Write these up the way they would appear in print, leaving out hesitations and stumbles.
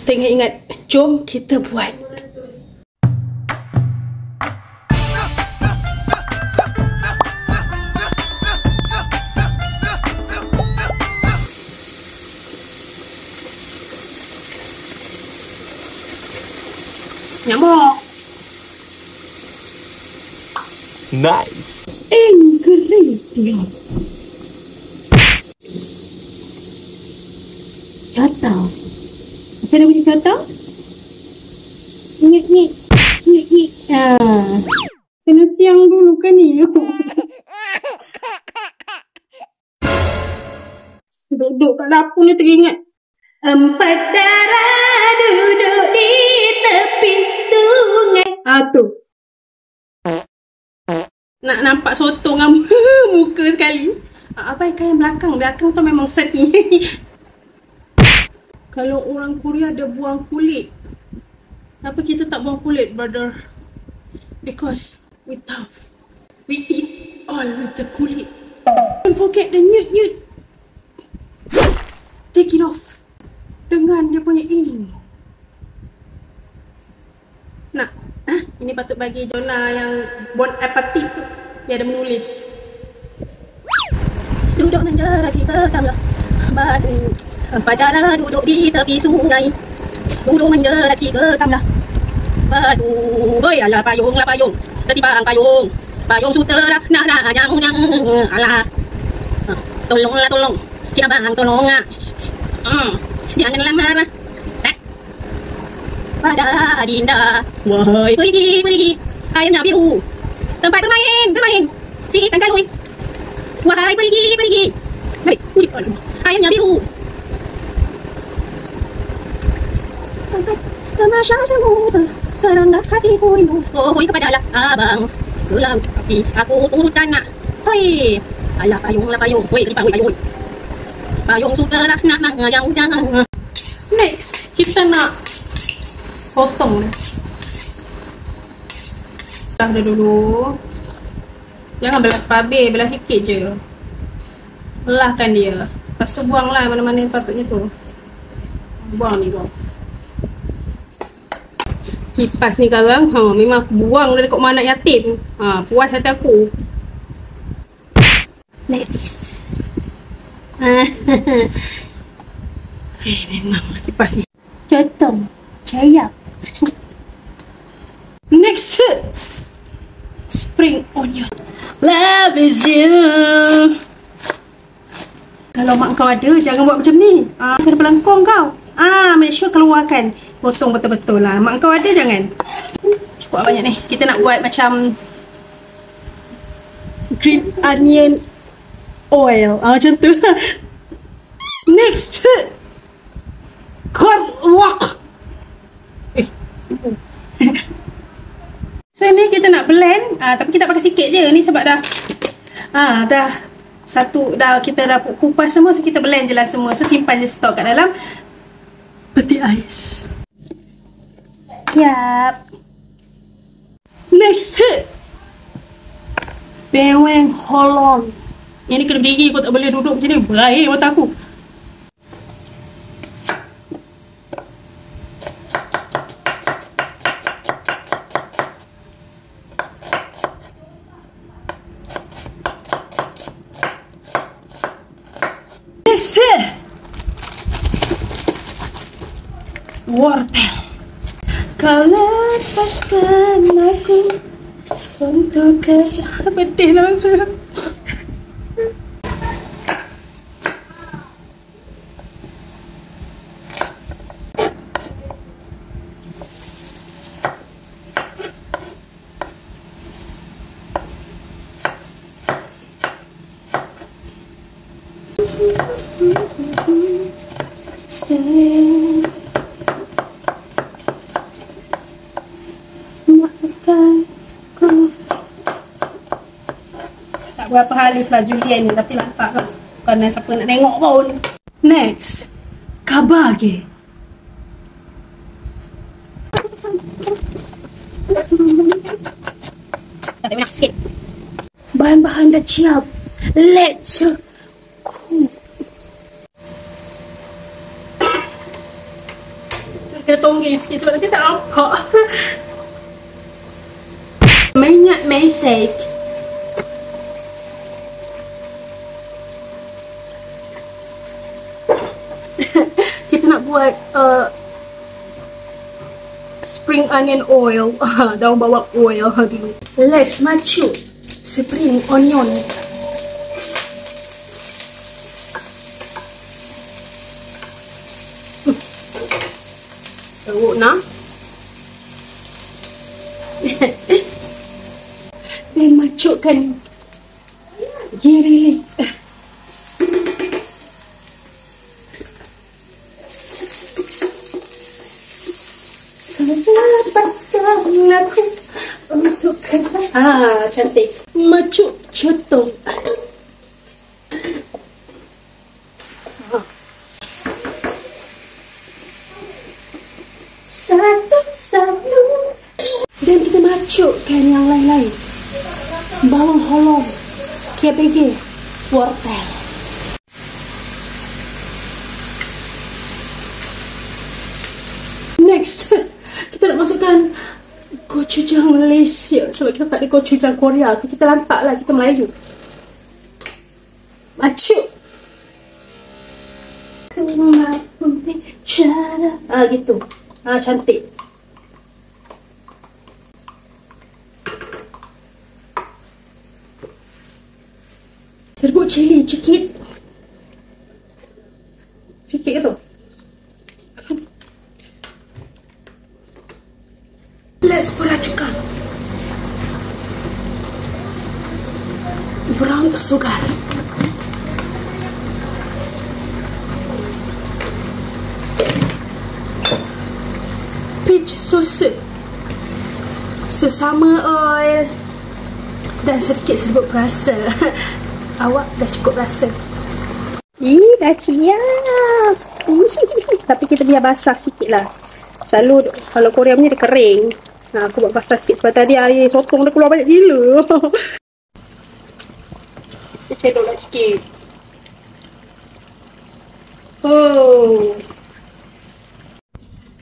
kita ingat-ingat. Jom kita buat. Nyamuk. Nice. Ingredient. Contoh. Macam mana bunyi contoh? Nyik. Kena siang dulu kan ni. Duduk kat dapur ni teringat. Empat darah duduk di tepi sungai. Tu. Nak nampak sotong dengan muka sekali. Abaikan yang belakang. Belakang tu memang sedih. Kalau orang Korea ada buang kulit, kenapa kita tak buang kulit, brother? Because we tough. We eat all with the kulit. Don't forget the nyut. Take it off dengan dia punya ing. Nak? Ini patut bagi Jonah yang Bon Appetit tu. Dia ada menulis. Duduk menjerat si tetangga batu. Pacara duduk di tepi sungai. Duduk menjerat si tetangga batu. Oi, alah payung. Ketibang payung. Payung sutera. Nah, yang. Alah. Tolong. Cik abang, tolong. Janganlah marah. Pada Dinda. Wahai pergi. Airnya biru. Tempat bermain. Si tanggalui. Wahai pergi. Baik, airnya biru. Tempat tamasya semua. Kerana hatiku rindu. Hoi kepada abang. Gelap tapi aku turutkan nak. Hoi. Alah payung. Hoi kelipang payung. Payung sutera nak yang. Next, kita nak potong dia. Belah dia dulu. Jangan belah habis, belah sikit je. Belahkan dia. Lepas tu buanglah mana-mana yang patutnya tu. Buang. Kipas ni sekarang, memang buang dia dekat mana yatim. Puas hati aku. Next. Memang kipas ni. Contoh. Cayap. Next, spring onion. Love is you. Kalau mak kau ada, jangan buat macam ni. Kena pelangkong kau. Make sure keluarkan. Potong betul-betul lah. Mak kau ada, jangan. Cukup banyak ni. Kita nak buat macam green onion oil. Macam tu. Next, corn walk. So ini kita nak blend, tapi kita pakai sikit je ni sebab dah kita dah kupas semua, so kita blend je lah semua. So simpan je stok kat dalam peti ais. Yap. Next, bawang holong. Yang ni kena berdiri, kau tak boleh duduk macam ni. Berair mata aku. Wortel. Kau lepaskan aku untuk pedih lah. Tak berapa halus lah Julian ni, tapi nampak lah. Bukan siapa nak tengok pun. Next, kabage. Tak banyak sikit. Bahan-bahan dah siap. Let's go. So Kena tonggeng sikit sebab nanti tak nampak. Minyak mesek. Kita nak buat spring onion oil. Daun bawang oil dulu. Let's macam spring onion. Teruk nak. Dan masukkan giriling. Lepaskan aku untuk kata. Cantik. Macuk cotong. Satu-satu. Dan kita masukkan yang lain-lain. Bawang holong, KPG, wortel. Next, kita nak masukkan gochujang Malaysia. Sebab kita tak ada gochujang Korea tu, kita lantak lah, kita Melayu. Macuk. Gitu. Cantik. Serbuk cili sikit. Sikit ke tu? Let's peracakan. Brown sugar. Peach sauce. Sesama oil. Dan sedikit serbuk perasa. Awak dah cukup rasa. Dah siap. Tapi kita biar basah sikit lah. Selalu kalau Korea punya dia kering. Aku buat basah sikit sebab tadi air sotong dah keluar banyak gila. Kita cedok lah sikit. Oh.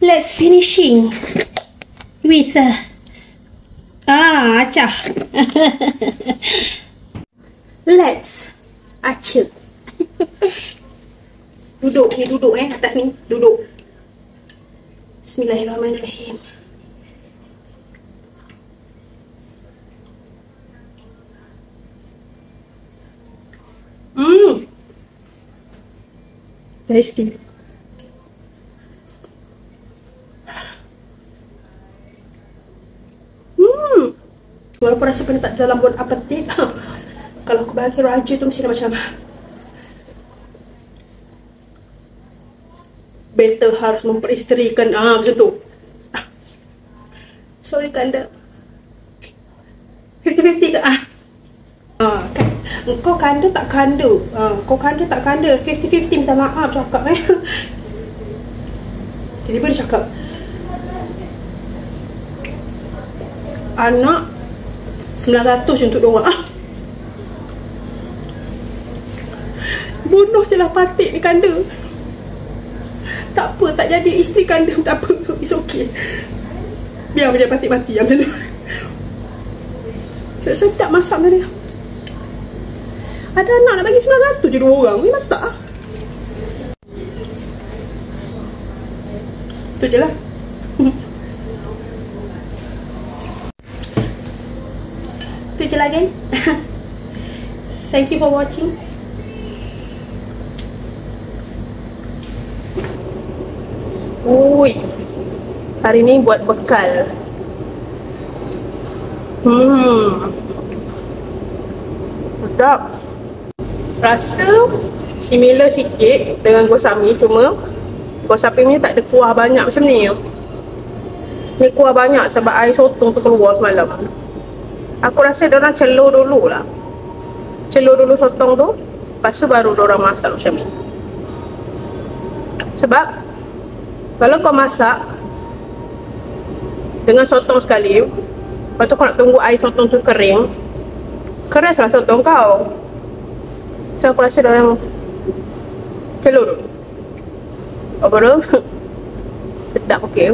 Let's finishing with acah. Let's acah. Duduk ni, duduk atas ni, duduk. Bismillahirrahmanirrahim. Tasty. Walaupun rasa benda tak dalam buat apetit, kalau aku bagi raja tu mesti dah macam better harus memperisterikan macam tu. Sorry Kanda. 50-50 ke? Kau kanda tak kanda. Kau kanda tak kanda. 50-50 minta maaf cakap Tiba-tiba dia cakap anak 900 untuk diorang. Bunuh je lah patik ni kanda. Tak apa, tak jadi isteri kanda. Tak apa, it's okay. Biar macam patik mati macam tu. Sedap masak macam ni. Ada anak nak bagi 900 je 2 orang. Memang tak. Tu je lah. Tu je lah geng. Thank you for watching. Ui, hari ni buat bekal. Sedap. Rasa similar sikit dengan gosami, cuma gosami ni tak ada kuah banyak macam ni. Ni kuah banyak sebab air sotong tu keluar semalam. Aku rasa diorang celur dulu lah. Celur dulu sotong tu, lepas tu baru diorang masak macam ni. Sebab kalau kau masak dengan sotong sekali, lepas tu kau nak tunggu air sotong tu kering, keraslah sotong kau. So aku rasa diorang celur. Apa tu? Sedap okey.